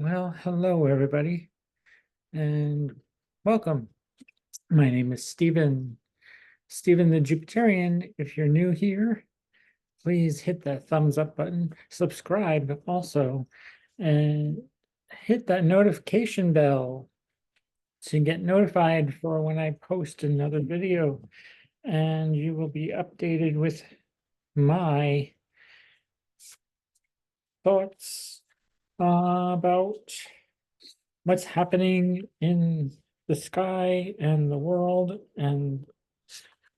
Well, hello everybody, and welcome. My name is Stephen the Jupiterian. If you're new here, please hit that thumbs up button, subscribe also, and hit that notification bell to get notified for when I post another video, and you will be updated with my thoughts about what's happening in the sky and the world and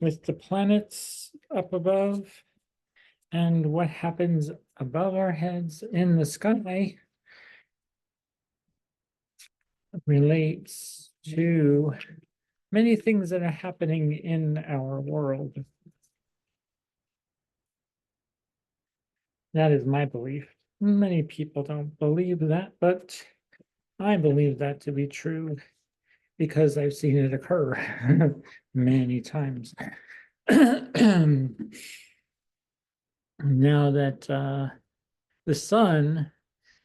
with the planets up above and what happens above our heads in the sky relates to many things that are happening in our world. That is my belief. Many people don't believe that, but I believe that to be true because I've seen it occur many times. Now that the sun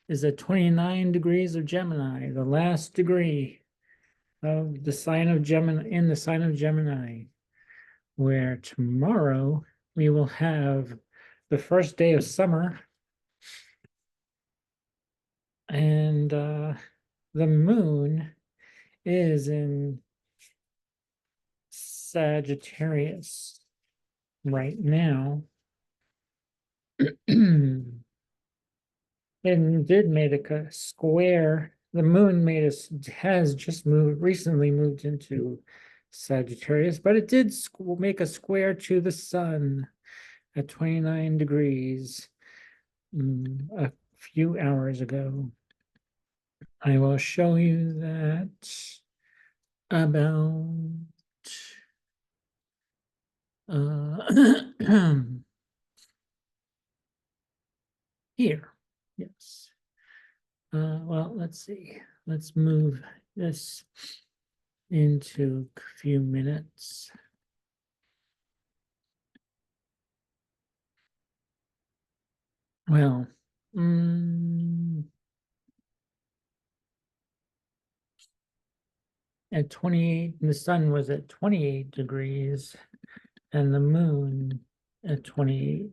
is at 29 degrees of Gemini, the last degree of the sign of Gemini, in the sign of Gemini, where tomorrow we will have the first day of summer, and the moon is in Sagittarius right now. And did make a square. The moon has just recently moved into Sagittarius, but it did make a square to the sun at 29 degrees a few hours ago. I will show you that about here. Yes. Well, let's see. Let's move this into a few minutes. Well, at 28, the sun was at 28 degrees and the moon at 28.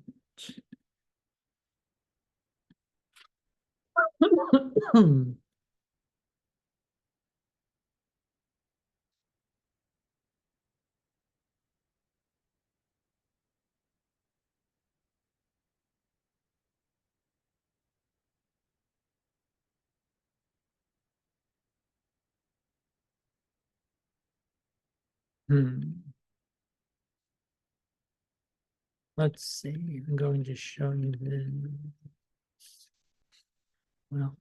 Let's see. I'm going to show you this. Well,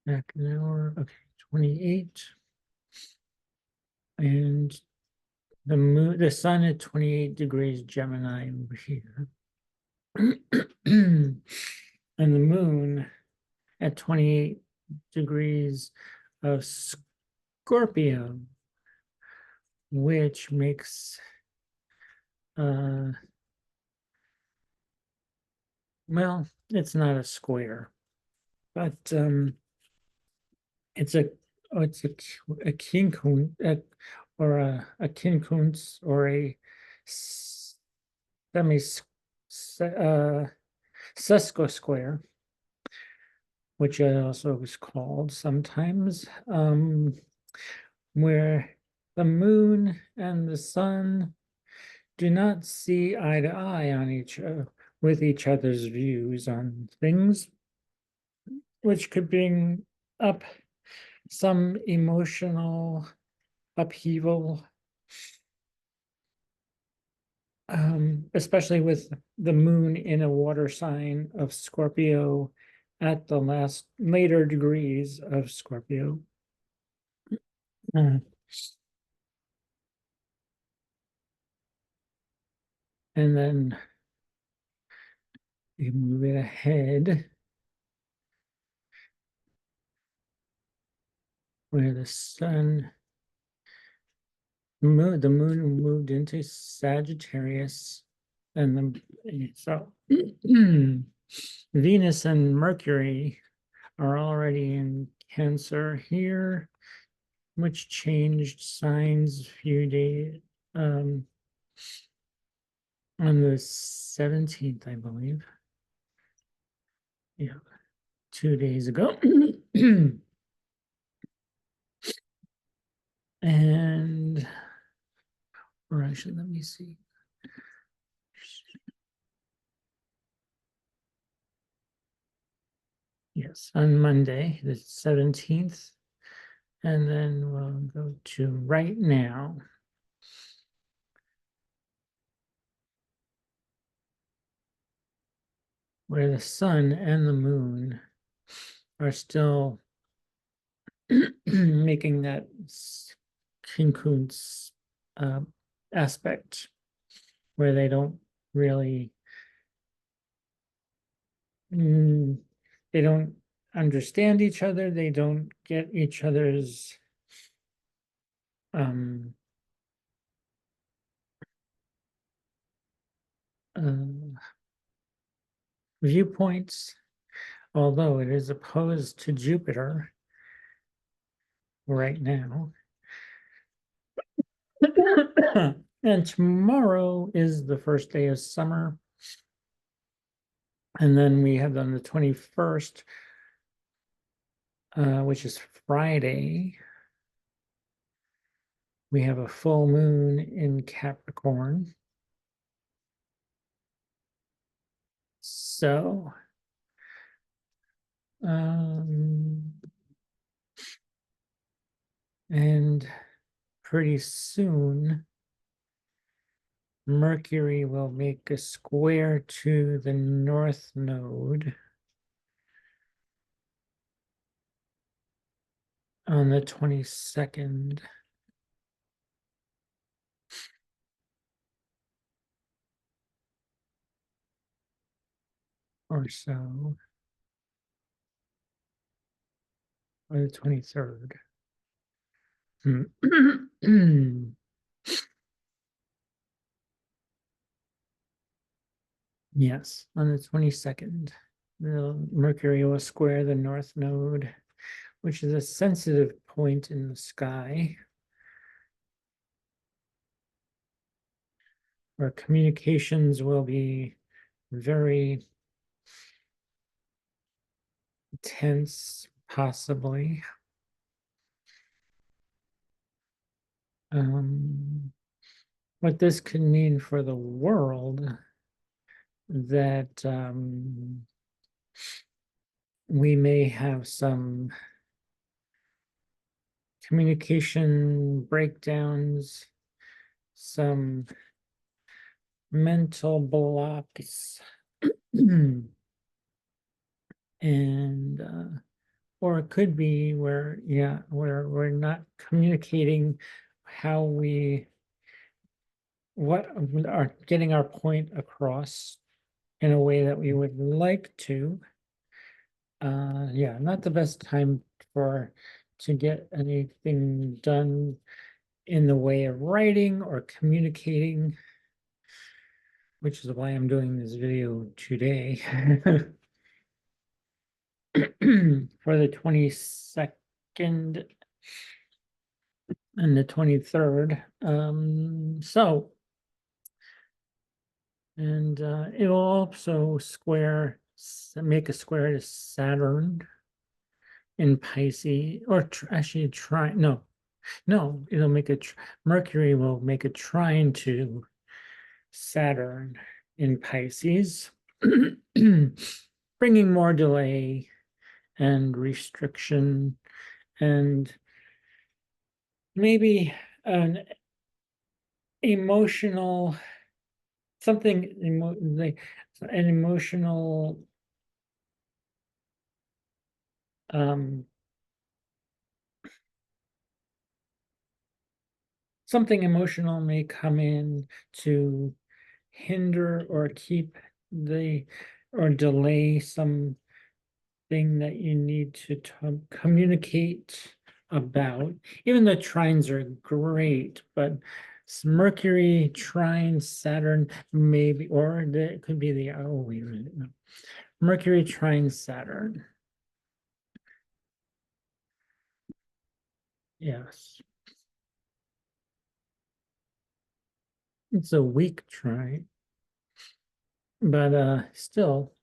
back an hour. Okay, 28. And the sun at 28 degrees Gemini over here. And the moon at 28 degrees of Scorpio, which makes well, it's not a square, but it's a quincunx, or a quincunx, or a sesquisquare, which also is called sometimes, where the moon and the sun do not see eye to eye on with each other's views on things, which could bring up some emotional upheaval, especially with the moon in a water sign of Scorpio at the later degrees of Scorpio. And then you move it ahead where the sun the moon moved into Sagittarius, and so Venus and Mercury are already in Cancer here, which changed signs a few days on the 17th, I believe. Yeah, 2 days ago. And, or actually, let me see. Yes, on Monday, the 17th. And then we'll go to right now. Where the sun and the moon are still making that quincunx aspect, where they don't really, they don't understand each other, they don't get each other's viewpoints, although it is opposed to Jupiter right now. And tomorrow is the first day of summer. And then we have on the 21st, which is Friday, we have a full moon in Capricorn. So, and pretty soon, Mercury will make a square to the North Node on the 22nd. Or so, or the 23rd. Yes, on the 22nd, the Mercury will square the North Node, which is a sensitive point in the sky, where communications will be very tense, possibly. What this could mean for the world, that we may have some communication breakdowns, some mental blocks, and or it could be where, yeah, where we're not communicating how what are getting our point across in a way that we would like to. Yeah, not the best time to get anything done in the way of writing or communicating, which is why I'm doing this video today. For the 22nd and the 23rd. So, and it will also make a square to Saturn in Pisces, or actually it'll make Mercury will make a trine to Saturn in Pisces, bringing more delay and restriction, and maybe an emotional an emotional something emotional may come in to hinder or keep or delay something that you need to communicate about. Even the trines are great, but Mercury trine Saturn maybe, or it could be the, oh, wait a minute, no. Mercury trine Saturn. Yes. It's a weak trine, but still,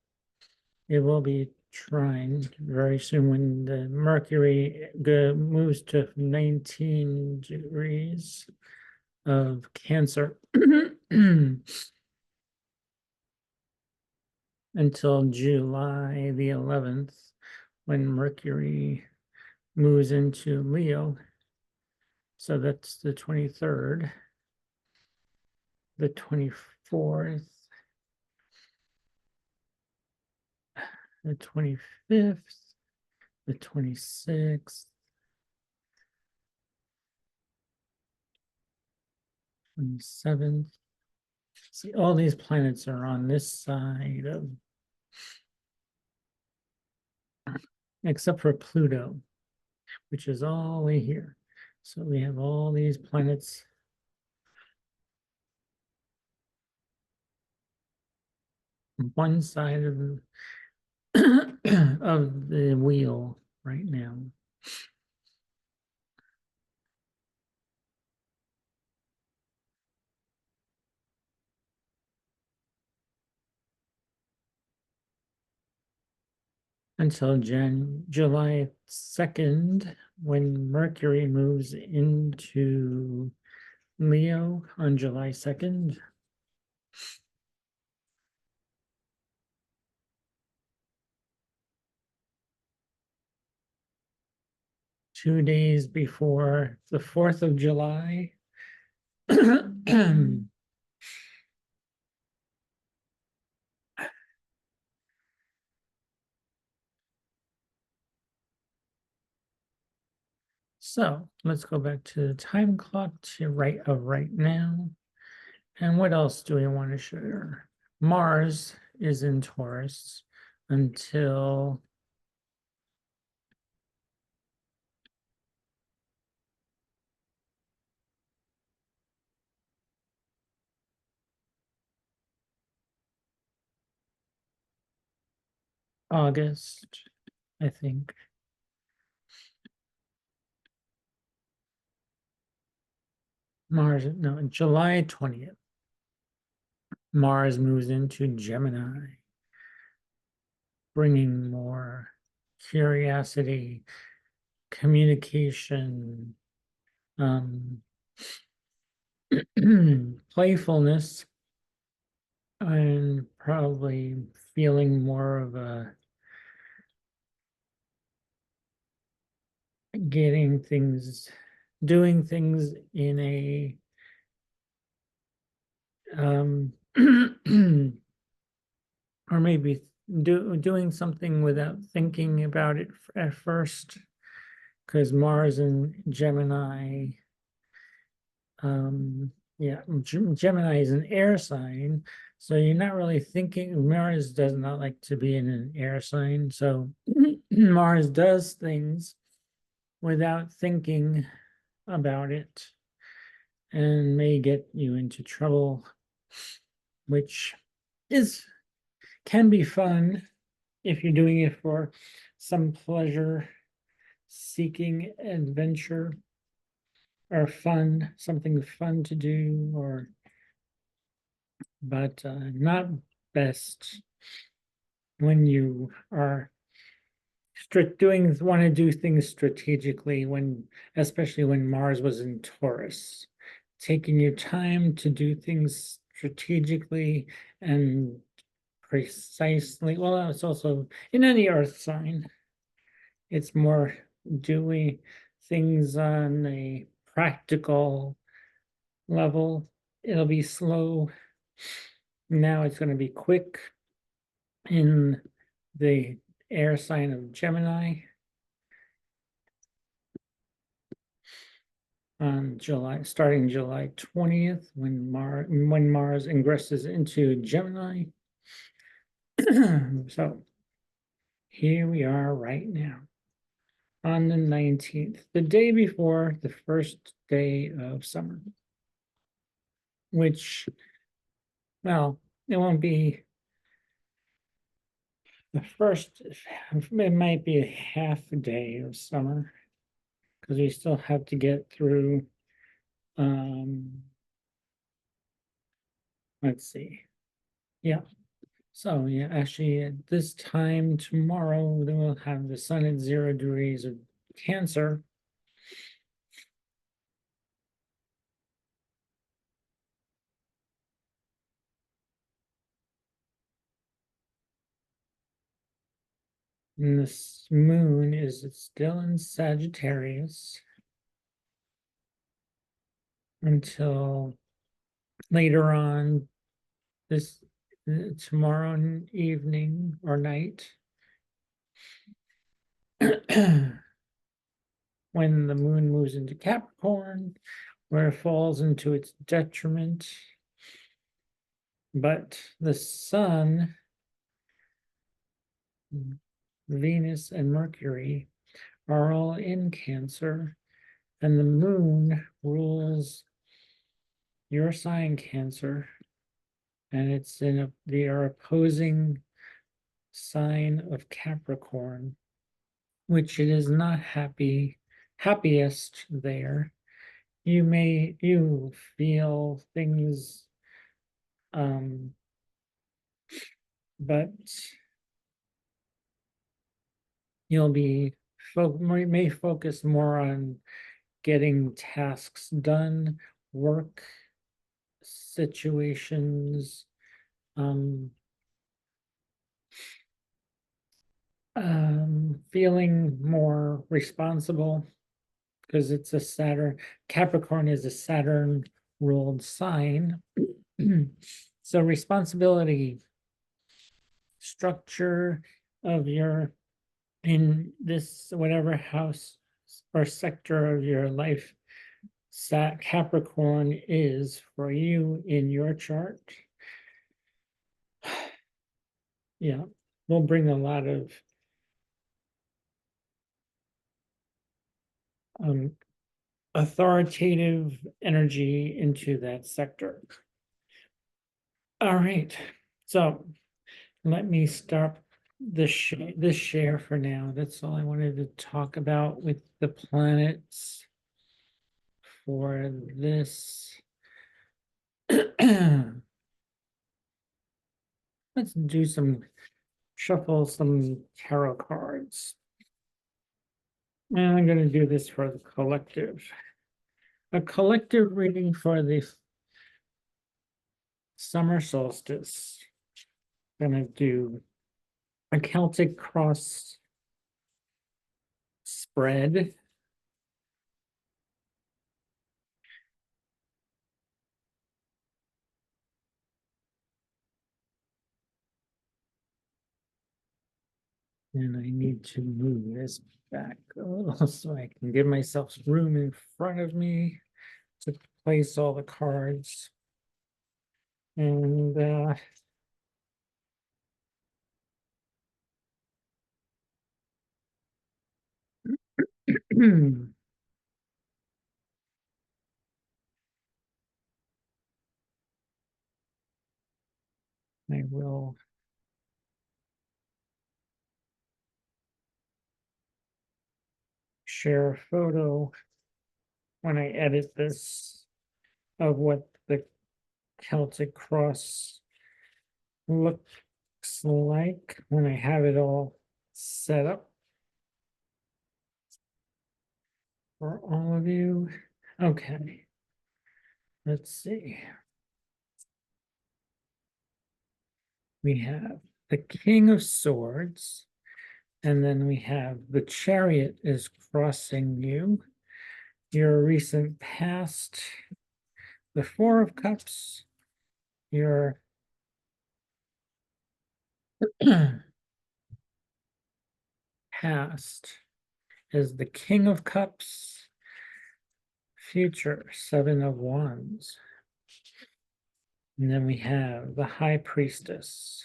it will be trine very soon when the Mercury moves to 19 degrees of Cancer. Until July the 11th, when Mercury moves into Leo. So that's the 23rd, the 24th, the 25th, the 26th, 27th. See, all these planets are on this side of, except for Pluto, which is all the way here. So we have all these planets on one side of of the wheel right now. Until July 2nd, when Mercury moves into Leo on July 2nd. Two days before the 4th of July. So let's go back to the time clock to right now. And what else do we want to share? Mars is in Taurus until August, I think. Mars, no, July 20th. Mars moves into Gemini, bringing more curiosity, communication, playfulness, and probably feeling more of a doing things in a or maybe doing something without thinking about it at first, because Mars and Gemini, yeah, Gemini is an air sign, so you're not really thinking. Mars does not like to be in an air sign, so Mars does things without thinking about it and may get you into trouble, which can be fun if you're doing it for some pleasure seeking adventure or fun, something fun to do, but not best when you are want to do things strategically, especially when Mars was in Taurus. Taking your time to do things strategically and precisely. Well, it's also in any earth sign. It's more doing things on a practical level. It'll be slow. Now it's going to be quick in the air sign of Gemini on starting July 20th, when Mars ingresses into Gemini. So here we are right now. on the 19th, the day before the first day of summer. Which, well, it won't be the first, it might be a half a day of summer. Because we still have to get through, let's see. Yeah. So yeah, actually at this time tomorrow, we'll have the sun at 0 degrees of Cancer. And this moon is still in Sagittarius until later on this tomorrow evening or night. When the moon moves into Capricorn, where it falls into its detriment. But the sun, Venus, and Mercury are all in Cancer, and the moon rules your sign, Cancer, and it's in the opposing sign of Capricorn, which it is not happiest there. You feel things, but you'll may focus more on getting tasks done, work situations, feeling more responsible because it's a Saturn. Capricorn is a Saturn ruled sign. So responsibility, structure of your, in this, whatever house or sector of your life Capricorn is for you in your chart. Yeah, will bring a lot of authoritative energy into that sector. All right, so let me stop this share for now. That's all I wanted to talk about with the planets for this. Let's do shuffle some tarot cards. And I'm going to do this for the collective. A collective reading for the summer solstice. I'm going to do a Celtic cross spread. And I need to move this back a little so I can give myself room in front of me to place all the cards. And I will share a photo when I edit this of what the Celtic cross looks like when I have it all set up for all of you. Okay, let's see. We have the King of Swords, and then we have the Chariot is crossing you, your recent past, the Four of Cups, your past is the King of Cups, future, Seven of Wands. And then we have the High Priestess.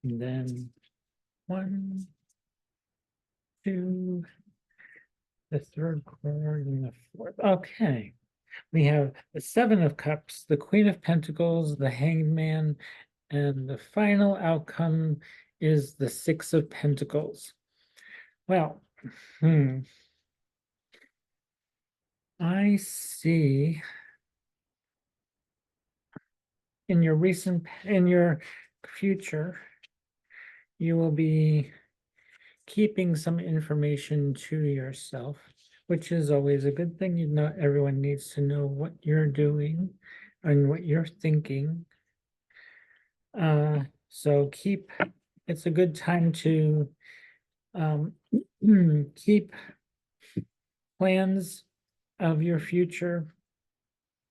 And then 1, to the third card and the fourth. Okay. We have the Seven of Cups, the Queen of Pentacles, the Hanged Man, and the final outcome is the Six of Pentacles. Well, I see in your future, you will be keeping some information to yourself, which is always a good thing. Not everyone needs to know what you're doing and what you're thinking. So it's a good time to keep plans of your future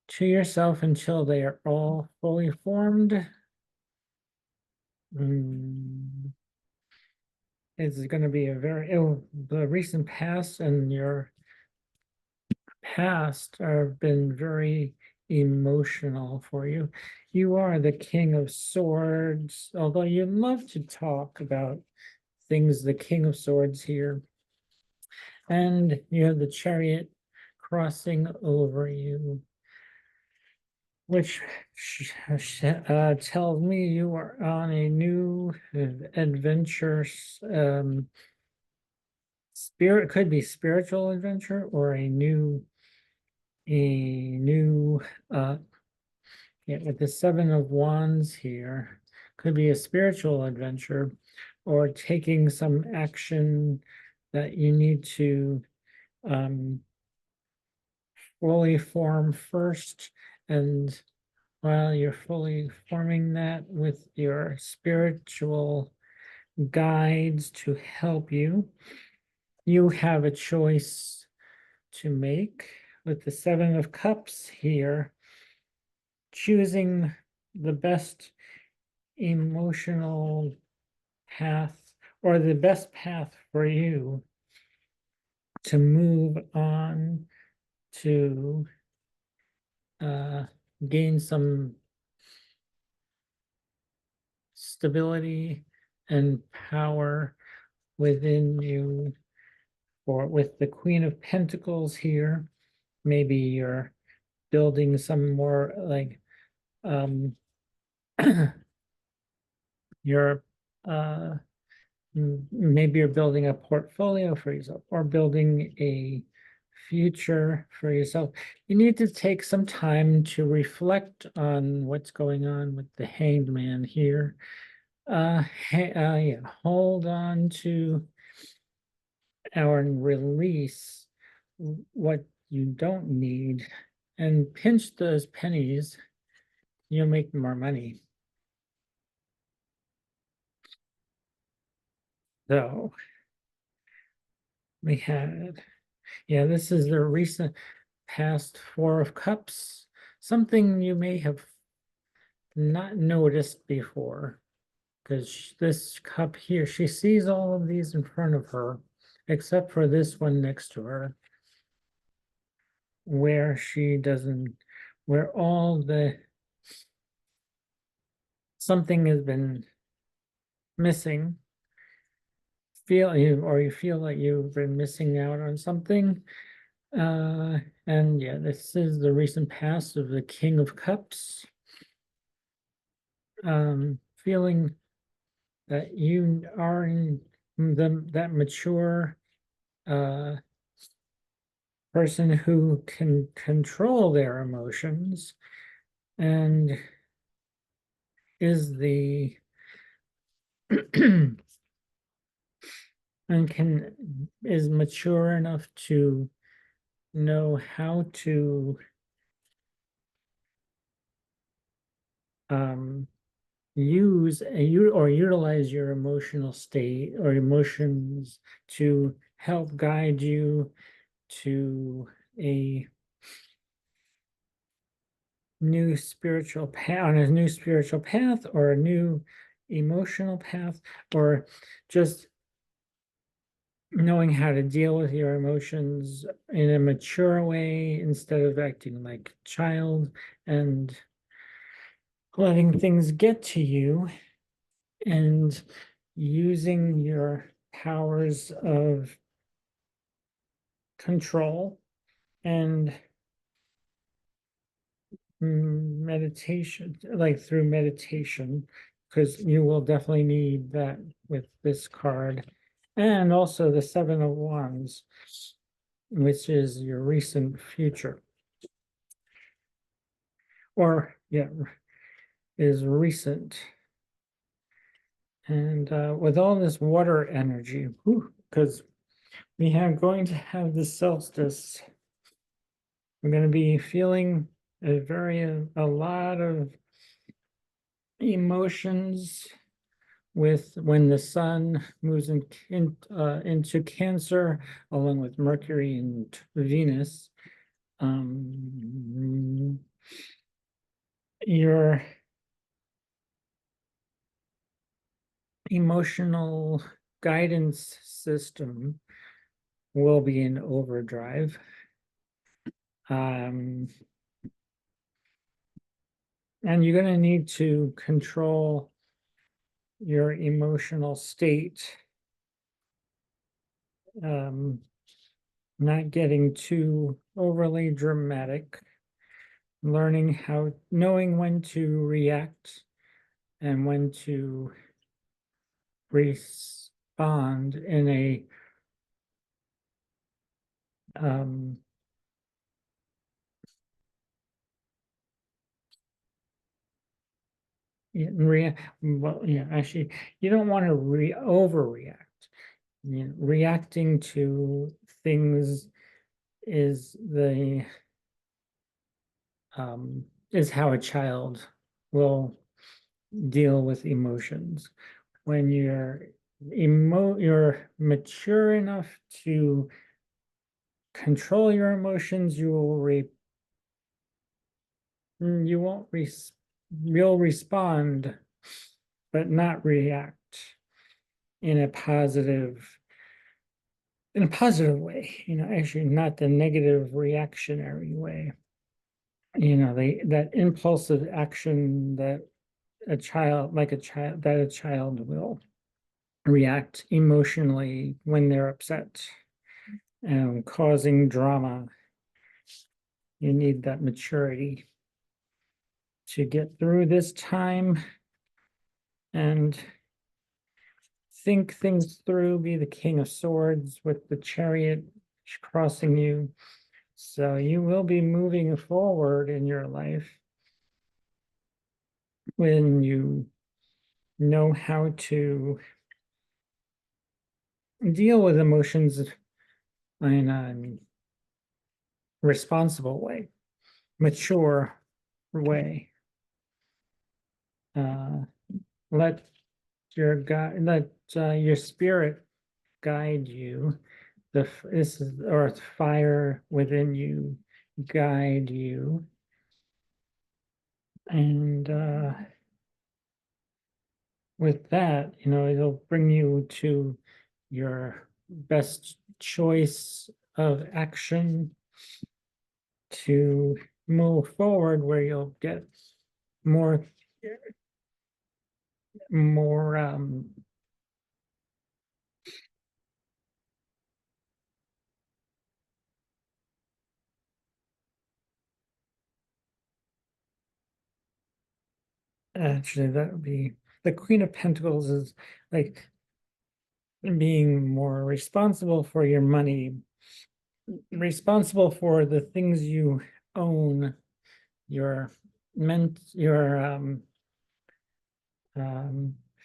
to yourself until they are all fully formed. It's going to be the recent past and your past have been very emotional for you. You are the King of Swords, although you love to talk about things, the King of Swords here. And you have the Chariot crossing over you, which tells me you are on a new adventure. Could be spiritual adventure or a new with the Seven of Wands here, could be a spiritual adventure or taking some action that you need to fully form first. And while you're fully forming that with your spiritual guides to help you, you have a choice to make with the Seven of Cups here, choosing the best emotional path or the best path for you to move on to gain some stability and power within you. Or with the Queen of Pentacles here, maybe you're building some more like you're maybe you're building a portfolio for yourself or building a future for yourself. You need to take some time to reflect on what's going on with the Hanged Man here. Yeah, hold on to our release what you don't need and pinch those pennies. You'll make more money. So we had, yeah, this is the recent past Four of Cups, something you may have not noticed before, because this cup here, she sees all of these in front of her, except for this one next to her, where she doesn't, where all the, something has been missing. You feel like you've been missing out on something. And yeah, this is the recent past of the King of Cups. Feeling that you are in that mature person who can control their emotions and is the is mature enough to know how to utilize your emotional state or emotions to help guide you to a new spiritual path, on a new spiritual path or a new emotional path, or just knowing how to deal with your emotions in a mature way instead of acting like a child and letting things get to you, and using your powers of control and meditation, like through meditation, because you will definitely need that with this card. And also the Seven of Wands, which is your recent future. Or, yeah, is recent. And with all this water energy, because we have going to have the solstice, we're going to be feeling a lot of emotions with when the sun moves into Cancer, along with Mercury and Venus. Your emotional guidance system will be in overdrive. And you're going to need to control your emotional state, not getting too overly dramatic, knowing when to react and when to respond in a well, yeah, actually, you don't want to overreact. You know, reacting to things is is how a child will deal with emotions. When you're mature enough to control your emotions, you'll respond, but not react in a positive way, actually not the negative reactionary way. That impulsive action that a child will react emotionally when they're upset and causing drama. You need that maturity to get through this time and think things through, be the King of Swords with the Chariot crossing you. So you will be moving forward in your life when you know how to deal with emotions in a responsible way, mature way. Let your spirit guide you. This is earth fire within you guide you, and with that, it'll bring you to your best choice of action to move forward, where you'll get more actually, that would be the Queen of Pentacles, is like being more responsible for your money, responsible for the things you own, your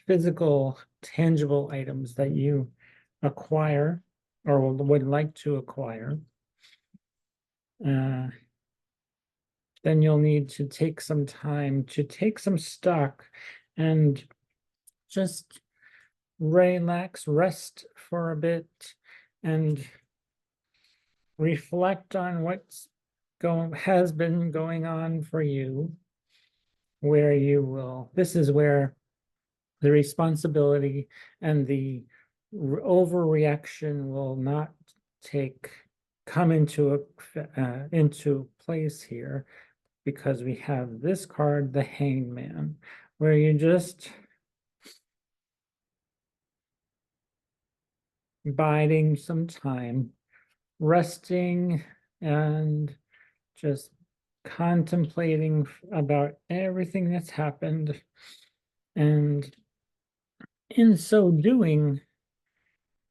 physical, tangible items that you acquire or would like to acquire. Then you'll need to take some time to take some stock and just relax, rest for a bit, and reflect on has been going on for you, where this is where the responsibility and the overreaction will not come into place here, because we have this card, the Hanged Man, where you just biding some time, resting and just contemplating about everything that's happened. And in so doing,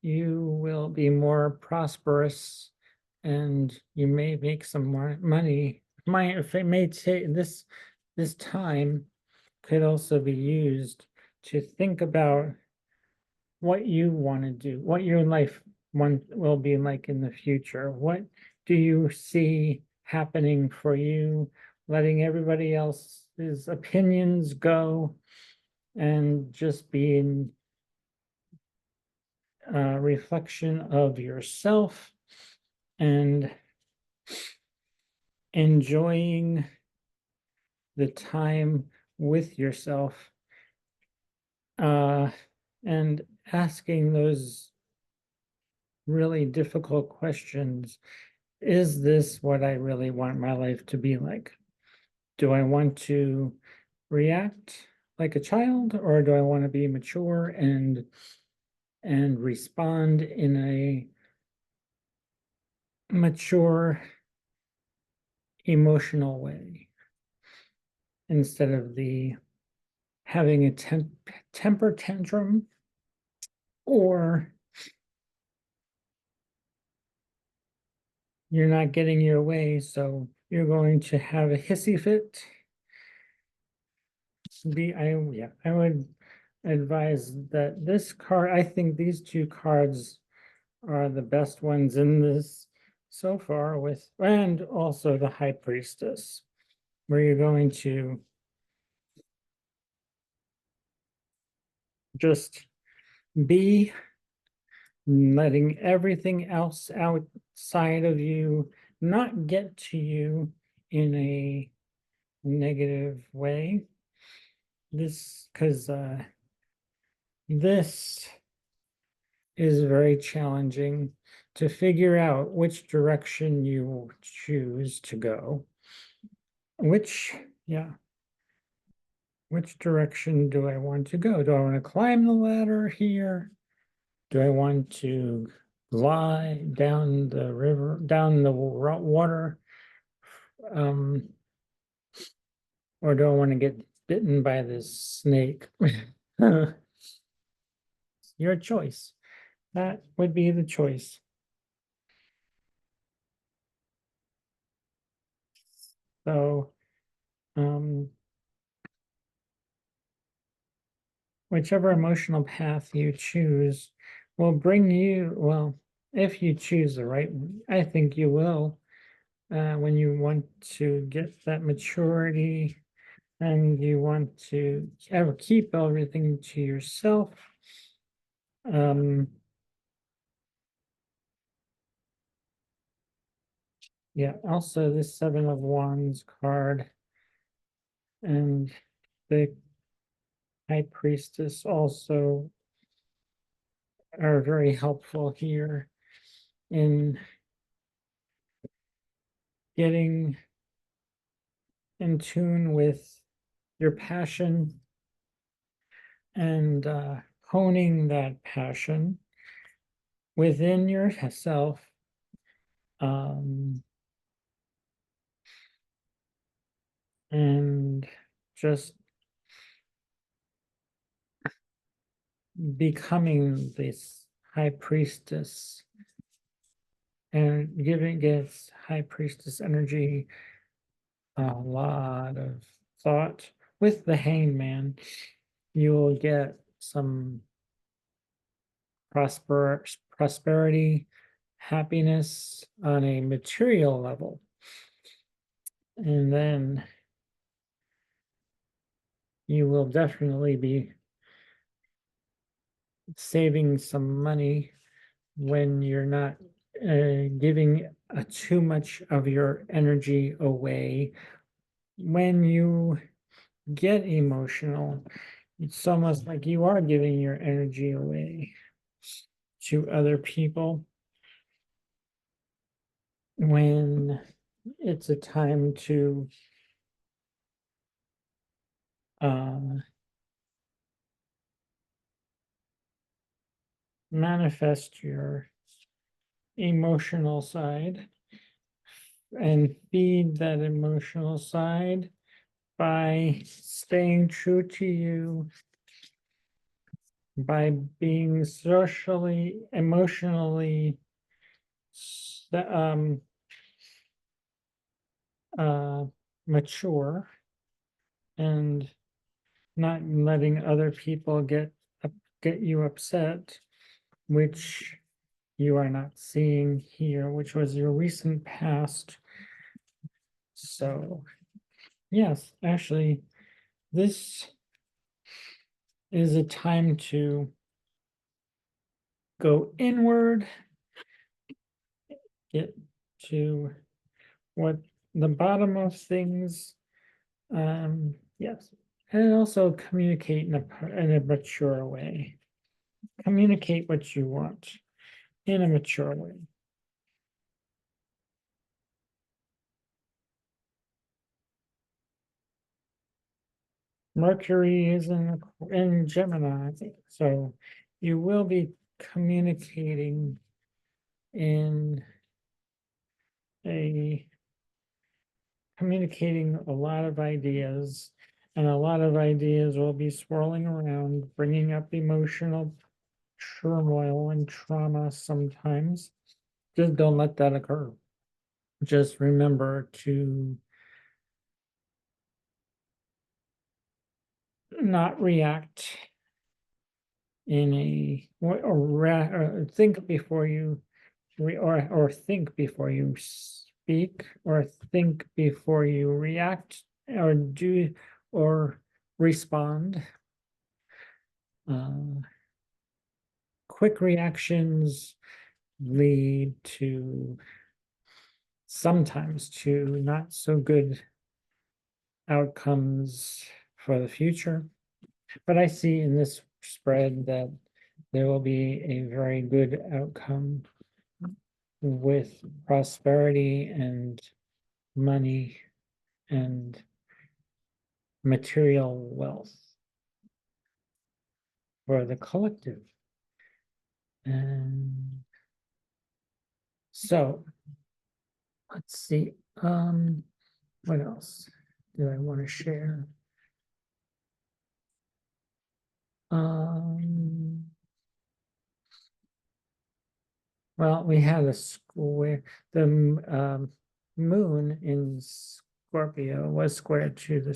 you will be more prosperous and you may make some more money. If it may take this time could also be used to think about what you want to do, what your life will be like in the future. What do you see happening for you? Letting everybody else's opinions go and just being a reflection of yourself and enjoying the time with yourself, and asking those really difficult questions. Is this what I really want my life to be like? Do I want to react like a child, or do I want to be mature and respond in a mature emotional way instead of the having a temper tantrum, or you're not getting your way, so you're going to have a hissy fit. I would advise that this card, I think these two cards are the best ones in this so far, with, and also the High Priestess, where you're going to just be letting everything else outside of you not get to you in a negative way. Because this is very challenging to figure out which direction you choose to go. Which direction do I want to go? Do I want to climb the ladder here? Do I want to glide down the river, down the water? Or do I want to get bitten by this snake? Your choice. That would be the choice. So, whichever emotional path you choose will bring you, well, if you choose the right one, I think you will, when you want to get that maturity and you want to keep everything to yourself. Yeah, also this Seven of Wands card and the High Priestess also are very helpful here in getting in tune with your passion and honing that passion within yourself, and just becoming this High Priestess and giving its High Priestess energy a lot of thought. With the Hangman, you will get some prosperity, happiness on a material level. And then you will definitely be saving some money when you're not giving too much of your energy away. When you get emotional, it's almost like you are giving your energy away to other people when it's a time to manifest your emotional side and feed that emotional side by staying true to you, by being socially, emotionally um, uh, mature and not letting other people get you upset, which you are not seeing here, which was your recent past. So yes, actually, this is a time to go inward, get to what the bottom of things. Yes, and also communicate in a mature way. Communicate what you want in a mature way. Mercury is in Gemini, so you will be communicating in a communicating a lot of ideas, and a lot of ideas will be swirling around, bringing up emotional turmoil and trauma sometimes. Just don't let that occur. Just remember to not react in a or think before you or think before you speak, or think before you react, or do or respond. Uh, quick reactions lead to sometimes to not so good outcomes for the future. But I see in this spread that there will be a very good outcome with prosperity and money and material wealth for the collective. And so let's see, what else do I want to share? Um, well, we had a square, the moon in Scorpio was square to the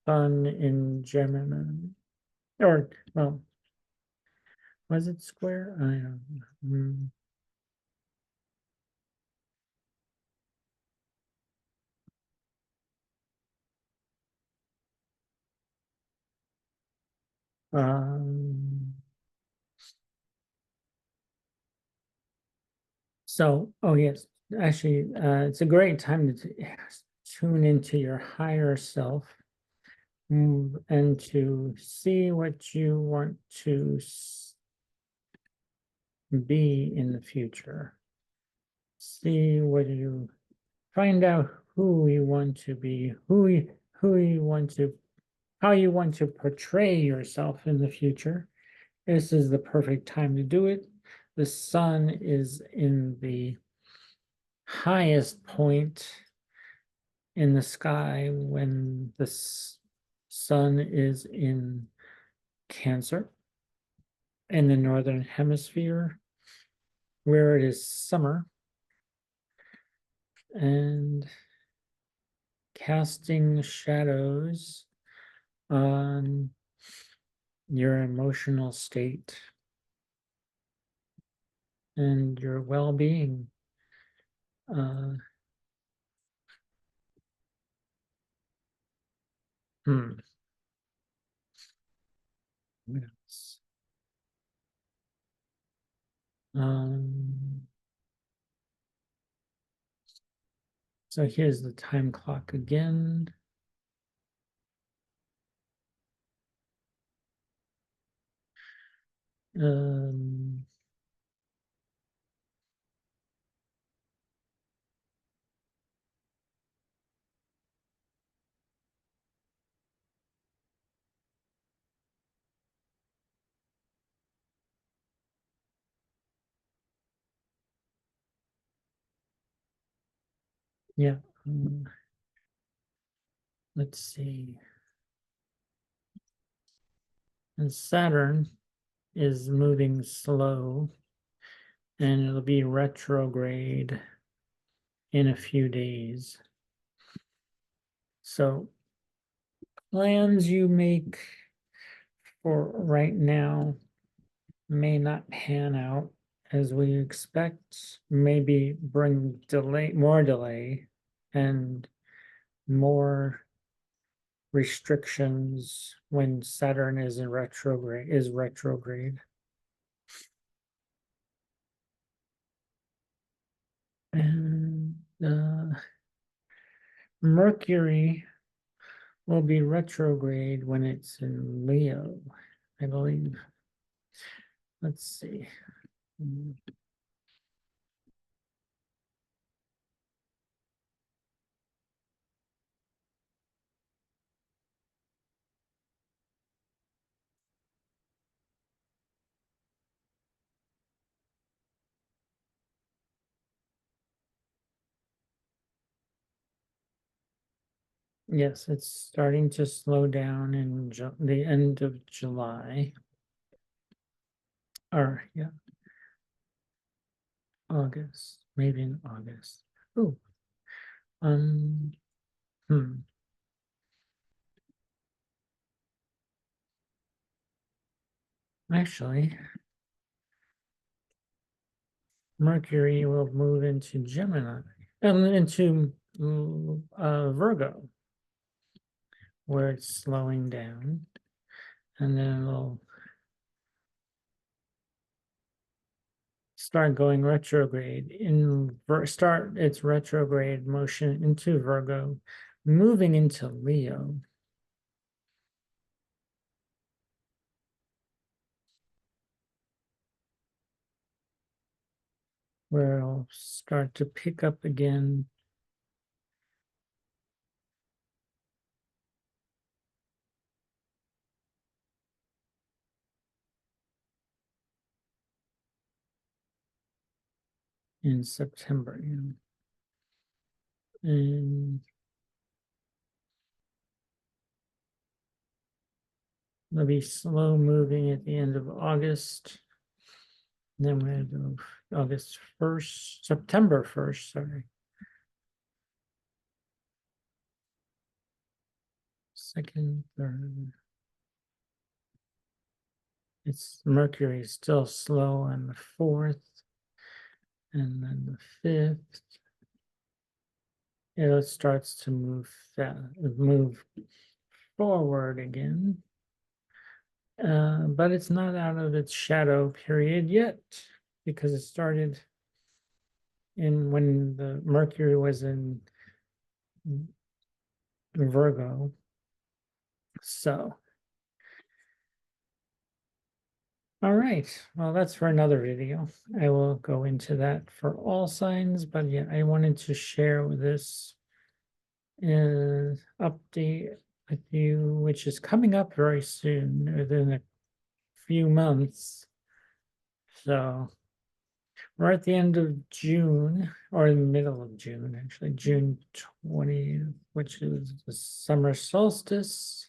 sun in Gemini. Or, well, was it square? I don't know. Um, so, oh yes, actually, it's a great time to tune into your higher self, and to see what you want to be in the future. See what you find out who you want to be, who you want to, how you want to portray yourself in the future. This is the perfect time to do it. The sun is in the highest point in the sky when the sun is in Cancer in the northern hemisphere, where it is summer, and casting shadows on your emotional state and your well-being. Uh, hmm. What else? Um, so here's the time clock again. Um, Yeah. Let's see. And Saturn is moving slow, and it'll be retrograde in a few days. So plans you make for right now may not pan out as we expect, maybe bring more delay and more restrictions when Saturn is in retrograde. And Mercury will be retrograde when it's in Leo, I believe. Let's see. Yes, it's starting to slow down in the end of July. Or, yeah, August, maybe in August. Oh, um, hmm. Actually, Mercury will move into Gemini, into Virgo, where it's slowing down, and then it'll start going retrograde start its retrograde motion into Virgo, moving into Leo. Where it'll start to pick up again. In September, and it'll be slow moving at the end of August. And then we're going to go August 1st, September 1st, sorry. Second, third. It's Mercury is still slow on the 4th, and then the 5th. It starts to move forward again. But it's not out of its shadow period yet, because it started when the Mercury was in Virgo. So, all right, well, that's for another video. I will go into that for all signs, but yeah, I wanted to share this update with you, which is coming up very soon, within a few months. So we're at the end of June, or in the middle of June, actually, June 20th, which is the summer solstice.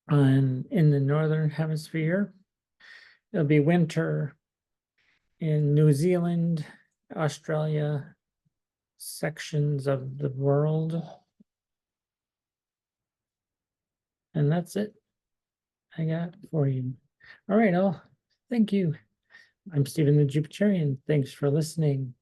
And in the northern hemisphere, it'll be winter in New Zealand, Australia, sections of the world. And that's it I got for you. All right, thank you. I'm Stephen the Jupiterian. Thanks for listening.